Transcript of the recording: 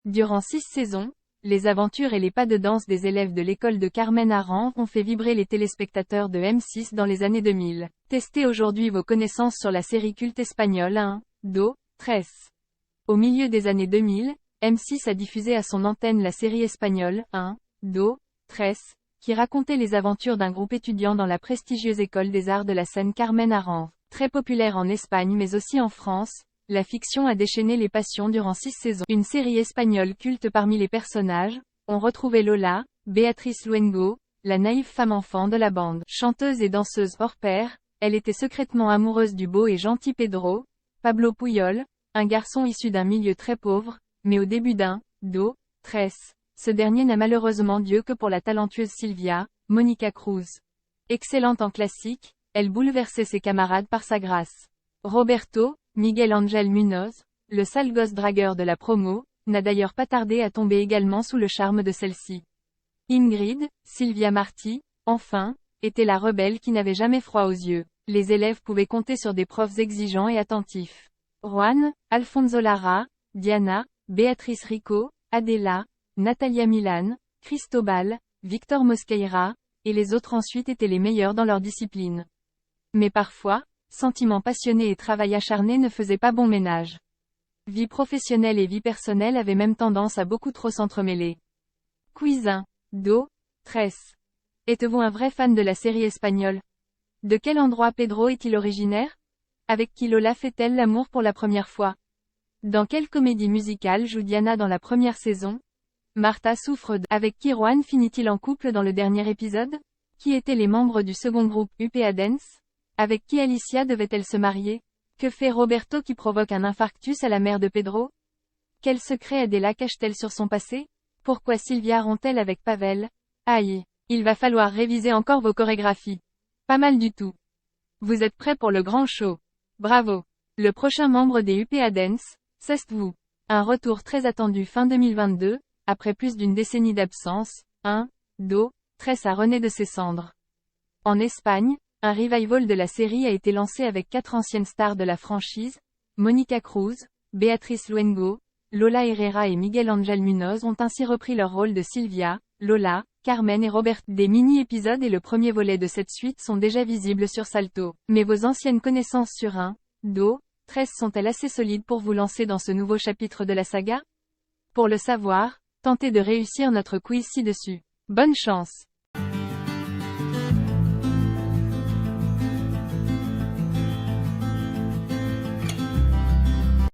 Durant 6 saisons, les aventures et les pas de danse des élèves de l'école de Carmen Aranz ont fait vibrer les téléspectateurs de M6 dans les années 2000. Testez aujourd'hui vos connaissances sur la série culte espagnole 1, 2, 13. Au milieu des années 2000, M6 a diffusé à son antenne la série espagnole 1, 2, 13, qui racontait les aventures d'un groupe étudiant dans la prestigieuse école des arts de la scène Carmen Aranz. Très populaire en Espagne mais aussi en France, la fiction a déchaîné les passions durant 6 saisons. Une série espagnole culte parmi les personnages, on retrouvait Lola, Beatriz Luengo, la naïve femme-enfant de la bande. Chanteuse et danseuse hors pair, elle était secrètement amoureuse du beau et gentil Pedro, Pablo Puyol, un garçon issu d'un milieu très pauvre, mais au début d'un, 2, 13, ce dernier n'a malheureusement Dieu que pour la talentueuse Silvia, Monica Cruz. Excellente en classique, elle bouleversait ses camarades par sa grâce. Roberto, Miguel Ángel Muñoz, le sale gosse dragueur de la promo, n'a d'ailleurs pas tardé à tomber également sous le charme de celle-ci. Ingrid, Silvia Martí, enfin, était la rebelle qui n'avait jamais froid aux yeux. Les élèves pouvaient compter sur des profs exigeants et attentifs. Juan, Alfonso Lara, Diana, Beatriz Rico, Adela, Natalia Milan, Cristobal, Victor Mosqueira, et les autres ensuite étaient les meilleurs dans leur discipline. Mais parfois, sentiments passionnés et travail acharné ne faisaient pas bon ménage. Vie professionnelle et vie personnelle avaient même tendance à beaucoup trop s'entremêler. Quiz 1, 2, 13. Êtes-vous un vrai fan de la série espagnole? De quel endroit Pedro est-il originaire? Avec qui Lola fait-elle l'amour pour la première fois? Dans quelle comédie musicale joue Diana dans la première saison? Marta souffre de... Avec qui Juan finit-il en couple dans le dernier épisode? Qui étaient les membres du second groupe UPA Dance? Avec qui Alicia devait-elle se marier? Que fait Roberto qui provoque un infarctus à la mère de Pedro? Quel secret Adela cache-t-elle sur son passé? Pourquoi Silvia rompt-elle avec Pavel? Aïe, il va falloir réviser encore vos chorégraphies. Pas mal du tout. Vous êtes prêts pour le grand show? Bravo! Le prochain membre des UPA Dance, c'est vous. Un retour très attendu fin 2022, après plus d'une décennie d'absence, 1, 2, 13 a renaît de ses cendres. En Espagne, un revival de la série a été lancé avec 4 anciennes stars de la franchise, Monica Cruz, Beatriz Luengo, Lola Herrera et Miguel Ángel Muñoz ont ainsi repris leur rôle de Silvia, Lola, Carmen et Robert. Des mini-épisodes et le premier volet de cette suite sont déjà visibles sur Salto. Mais vos anciennes connaissances sur 1, 2, 13 sont-elles assez solides pour vous lancer dans ce nouveau chapitre de la saga? Pour le savoir, tentez de réussir notre quiz ci-dessus. Bonne chance!